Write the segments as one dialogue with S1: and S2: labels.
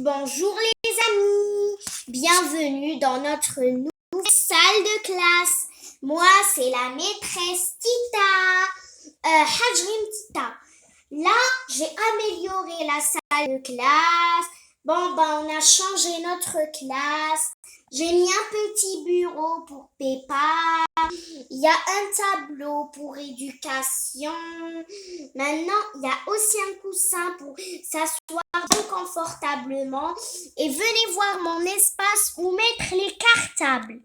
S1: Bonjour les amis, bienvenue dans notre nouvelle salle de classe. Moi, c'est la maîtresse Tita, Hajrim Tita. Là, j'ai amélioré la salle de classe. On a changé notre classe. J'ai mis un petit bureau pour Peppa. Il y a un tableau pour éducation. Maintenant, il y a aussi un coussin pour s'asseoir confortablement. Et venez voir mon espace où mettre les cartables.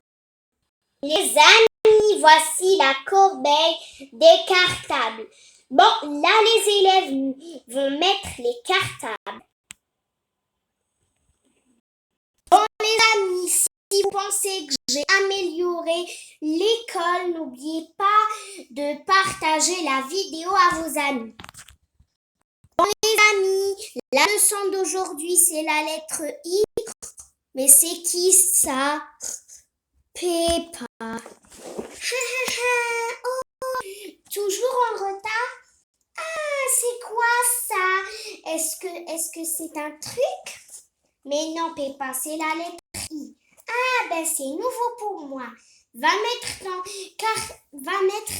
S1: Les amis, voici la corbeille des cartables. Bon, là, les élèves vont mettre les cartables. Bon, les amis, si vous pensez que j'ai amélioré l'école, n'oubliez pas de partager la vidéo à vos amis. Bon, les amis, la leçon d'aujourd'hui, c'est la lettre I. Mais c'est qui ça? Peppa. Oh, toujours en retard? Ah, c'est quoi ça? Est-ce que c'est un truc? Mais non, Peppa, c'est la lettre I. Ah, ben c'est nouveau pour moi. Va mettre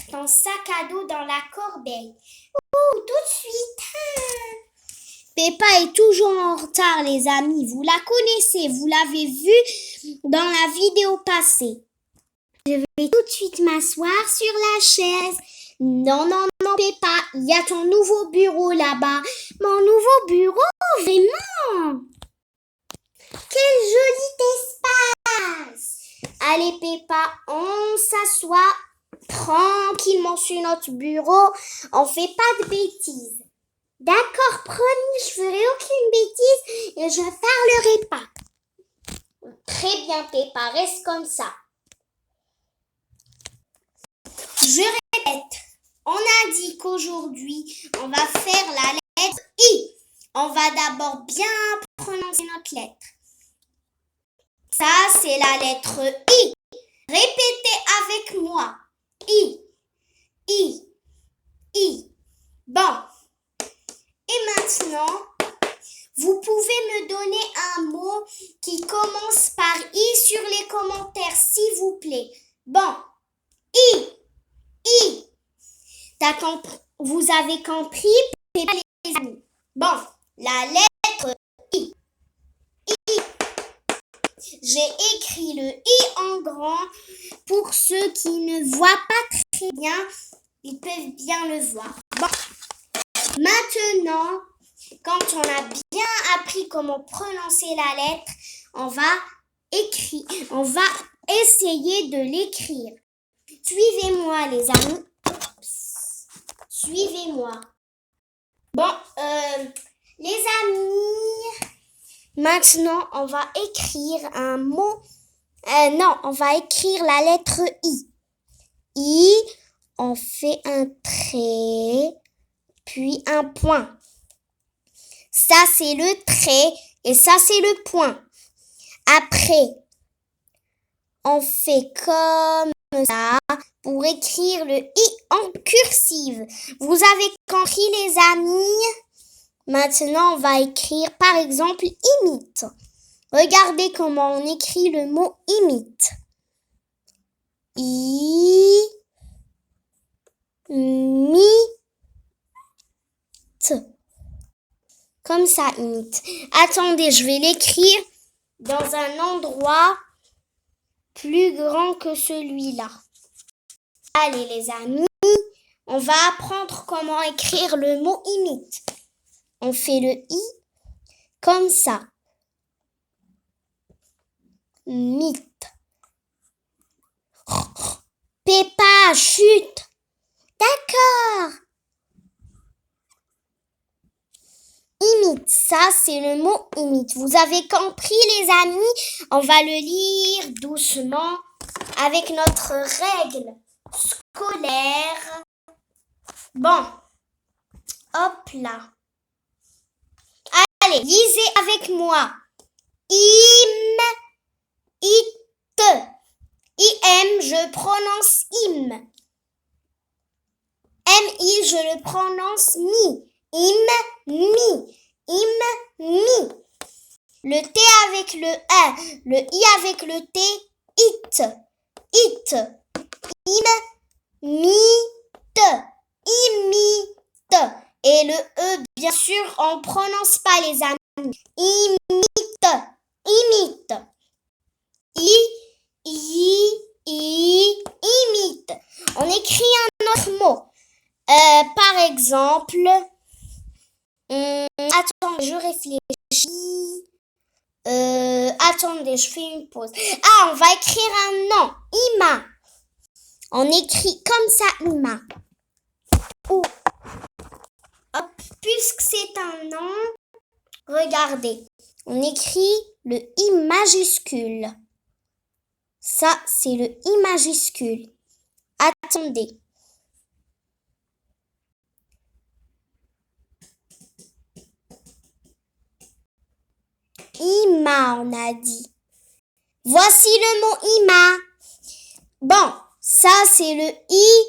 S1: ton sac à dos dans la corbeille. Tout de suite. Peppa est toujours en retard, les amis. Vous la connaissez, vous l'avez vue dans la vidéo passée. Je vais tout de suite m'asseoir sur la chaise. Non, Peppa, il y a ton nouveau bureau là-bas. Mon nouveau bureau, vraiment. Quel joli espace. Allez, Peppa, on s'assoit tranquillement sur notre bureau. On fait pas de bêtises. D'accord, promis, je ferai aucune bêtise et je parlerai pas. Très bien, Peppa, reste comme ça. Je répète, on a dit qu'aujourd'hui, on va faire la lettre I. On va d'abord bien prononcer notre lettre. Ça, c'est la lettre I. Répétez avec moi. I, I, I. Bon. Et maintenant, vous pouvez me donner un mot qui commence par I sur les commentaires, s'il vous plaît. Bon, I. Vous avez compris, les amis. Bon, la lettre I. J'ai écrit le I en grand. Pour ceux qui ne voient pas très bien, ils peuvent bien le voir. Bon. Maintenant, quand on a bien appris comment prononcer la lettre, on va essayer de l'écrire. Suivez-moi, les amis. Suivez-moi. Bon, les amis, maintenant, on va écrire un mot. On va écrire la lettre I. I, on fait un trait, puis un point. Ça, c'est le trait et ça, c'est le point. Après, on fait comme ça pour écrire le I en cursive. Vous avez compris, les amis? Maintenant, on va écrire, par exemple, imite. Regardez comment on écrit le mot imite. Comme ça, imite. Attendez, je vais l'écrire dans un endroit plus grand que celui-là. Allez, les amis, on va apprendre comment écrire le mot imite. On fait le I comme ça. Mite. Peppa, chute. D'accord. Imite, ça c'est le mot imite. Vous avez compris, les amis? On va le lire doucement avec notre règle scolaire. Bon, hop là. Allez, lisez avec moi. Im, it. I-M, je prononce im. M-I, je le prononce mi. Im, mi. Le T avec le E. Le I avec le T. It. It. Imite. Imite. Et le E, bien sûr, on ne prononce pas, les amis. Imite. Imite. Imite. On écrit un autre mot. Par exemple, attends, je réfléchis. Attendez, je fais une pause. Ah, on va écrire un nom. Ima. On écrit comme ça, Ima. Ou, hop, puisque c'est un nom, regardez. On écrit le I majuscule. Ça, c'est le I majuscule. Attendez. Ima, on a dit. Voici le mot Ima. Bon, ça c'est le I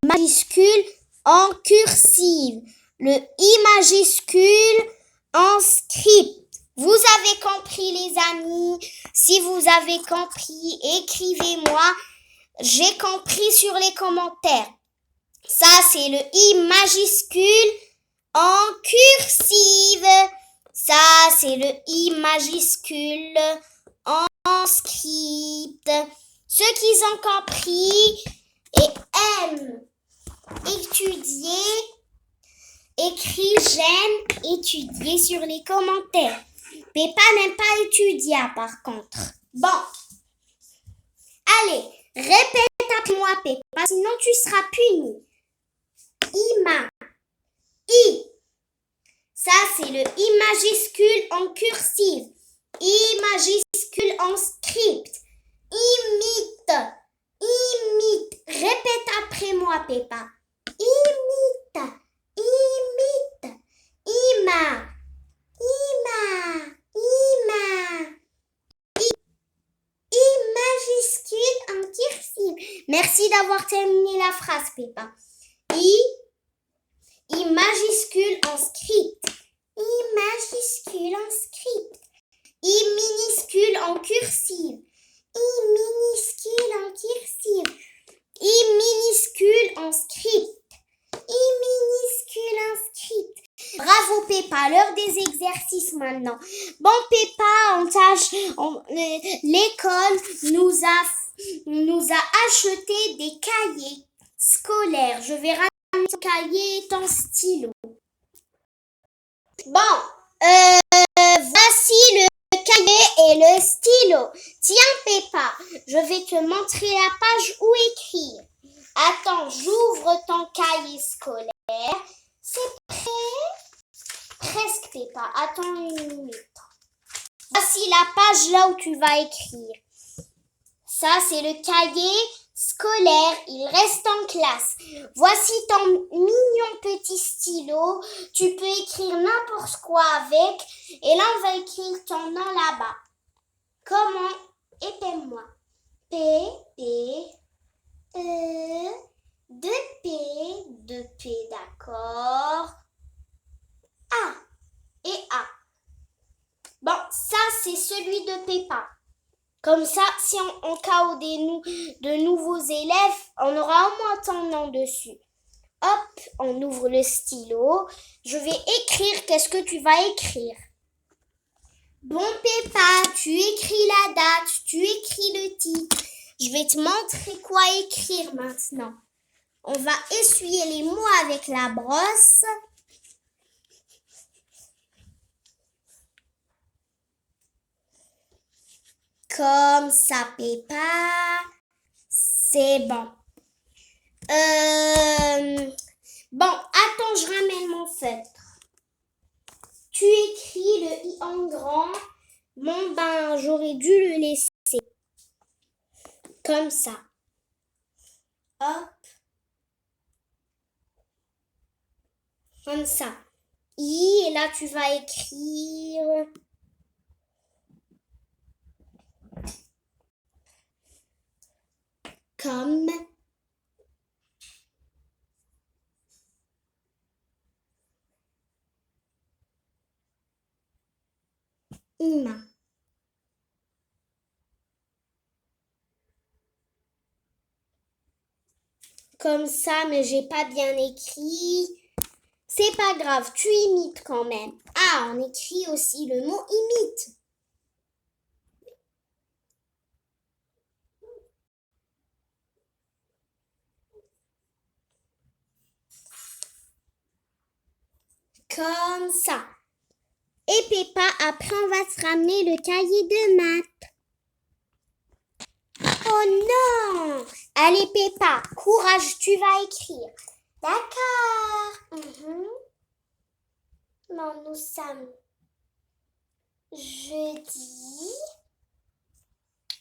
S1: majuscule en cursive. Le I majuscule en script. Vous avez compris, les amis? Si vous avez compris, écrivez-moi. J'ai compris sur les commentaires. Ça c'est le I majuscule en cursive. Ça, c'est le I majuscule en script. Ceux qui ont compris et aiment étudier, écrit j'aime étudier sur les commentaires. Peppa n'aime pas étudier, par contre. Bon. Allez, répète après moi, Peppa, sinon tu seras puni. Ima. I. Ça, c'est le I majuscule en cursive. I majuscule en script. Imite. Imite. Répète après moi, Peppa. Imite. Imite. Ima. Ima. Ima. I majuscule en cursive. Merci d'avoir terminé la phrase, Peppa. I majuscule en script. I majuscule en script. I minuscule en cursive. I minuscule en cursive. I minuscule en script. I minuscule en script. Bravo Peppa, l'heure des exercices maintenant. Bon Peppa, l'école nous a acheté des cahiers scolaires. Je vais ramener ton cahier et ton stylo. Bon, voici le cahier et le stylo. Tiens Peppa, je vais te montrer la page où écrire. Attends, j'ouvre ton cahier scolaire. C'est prêt? Presque Peppa, attends une minute. Voici la page là où tu vas écrire. Ça, c'est le cahier scolaire, il reste en classe. Voici ton mignon petit stylo. Tu peux écrire n'importe quoi avec. Et là, on va écrire ton nom là-bas. Comment? Épelle-moi. P, E, 2 P, d'accord. A et A. Bon, ça, c'est celui de Peppa. Comme ça, si en cas où de nouveaux élèves, on aura au moins ton nom dessus. Hop, on ouvre le stylo. Je vais écrire. Qu'est-ce que tu vas écrire? Bon Peppa, tu écris la date, tu écris le titre. Je vais te montrer quoi écrire maintenant. On va essuyer les mots avec la brosse. Comme ça, Peppa. C'est bon. Bon, attends, je ramène mon feutre. Tu écris le I en grand. Bon, ben, j'aurais dû le laisser. Comme ça. Hop. Comme ça. I, et là, tu vas écrire... Comme Ima. Comme ça, mais j'ai pas bien écrit. C'est pas grave, tu imites quand même. Ah, on écrit aussi le mot imite. Comme ça. Et Peppa, après on va se ramener le cahier de maths. Oh non! Allez Peppa, courage, tu vas écrire. D'accord. Non, nous sommes jeudi.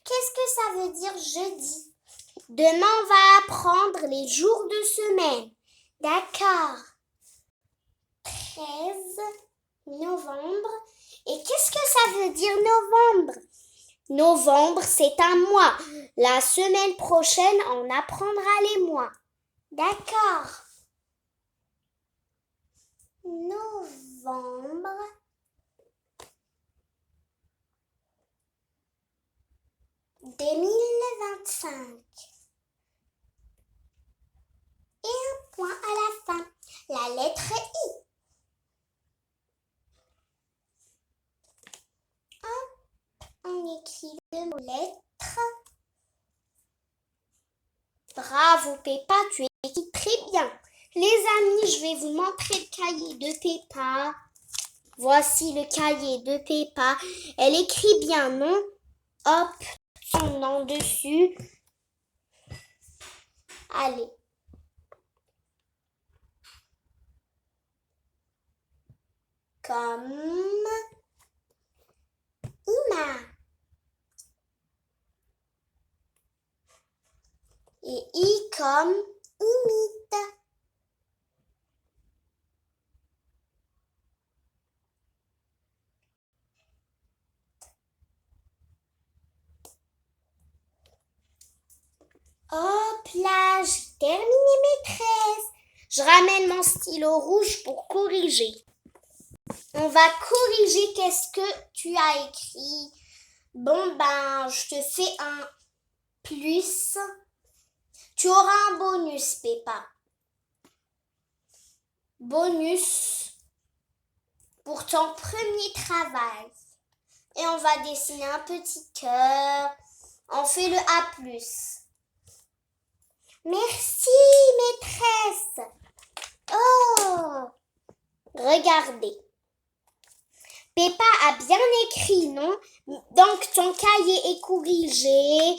S1: Qu'est-ce que ça veut dire jeudi? Demain, on va apprendre les jours de semaine. D'accord. 13 novembre. Et qu'est-ce que ça veut dire novembre? Novembre, c'est un mois. La semaine prochaine, on apprendra les mois. D'accord. Novembre. « 2025. Et un point à la fin. La lettre I. On écrit le mot lettre. Bravo Peppa, tu écris très bien. Les amis, je vais vous montrer le cahier de Peppa. Voici le cahier de Peppa. Elle écrit bien, non? Hop, son nom dessus. Allez. Comme Ima. Et I comme imite. Hop là, j'ai terminé mes tresses. Je ramène mon stylo rouge pour corriger. On va corriger qu'est-ce que tu as écrit. Bon ben, je te fais un plus. Tu auras un bonus, Peppa. Bonus pour ton premier travail. Et on va dessiner un petit cœur. On fait le A+. Merci, maîtresse. Oh, regardez. Peppa a bien écrit, non? Donc, ton cahier est corrigé.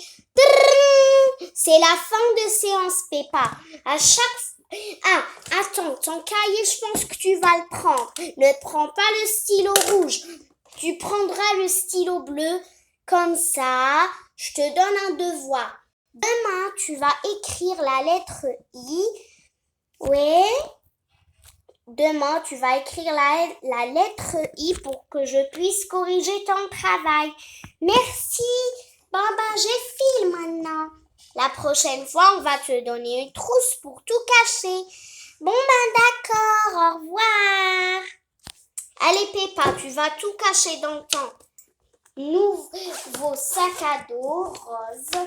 S1: C'est la fin de séance, Peppa. À chaque fois... Ah, attends, ton cahier, je pense que tu vas le prendre. Ne prends pas le stylo rouge. Tu prendras le stylo bleu. Comme ça, je te donne un devoir. Demain, tu vas écrire la lettre I. Oui. Demain, tu vas écrire la lettre I pour que je puisse corriger ton travail. Merci. Bon, ben, j'ai fini maintenant. La prochaine fois, on va te donner une trousse pour tout cacher. Bon, ben, d'accord. Au revoir. Allez, Peppa, tu vas tout cacher dans ton nouveau sac à dos rose.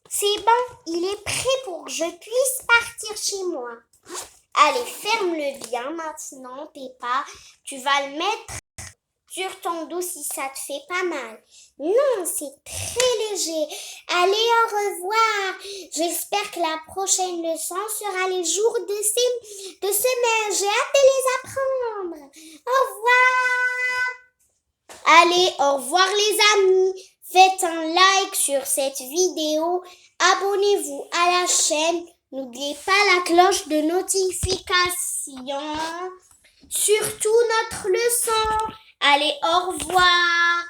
S1: C'est bon, il est prêt pour que je puisse partir chez moi. Allez, ferme-le bien maintenant, Peppa. Tu vas le mettre sur ton dos si ça te fait pas mal. Non, c'est très léger. Allez, au revoir. J'espère que la prochaine leçon sera les jours de semaine. J'ai hâte de les apprendre. Au revoir. Allez, au revoir les amis. Faites un like sur cette vidéo. Abonnez-vous à la chaîne. N'oubliez pas la cloche de notification. Surtout notre leçon. Allez, au revoir.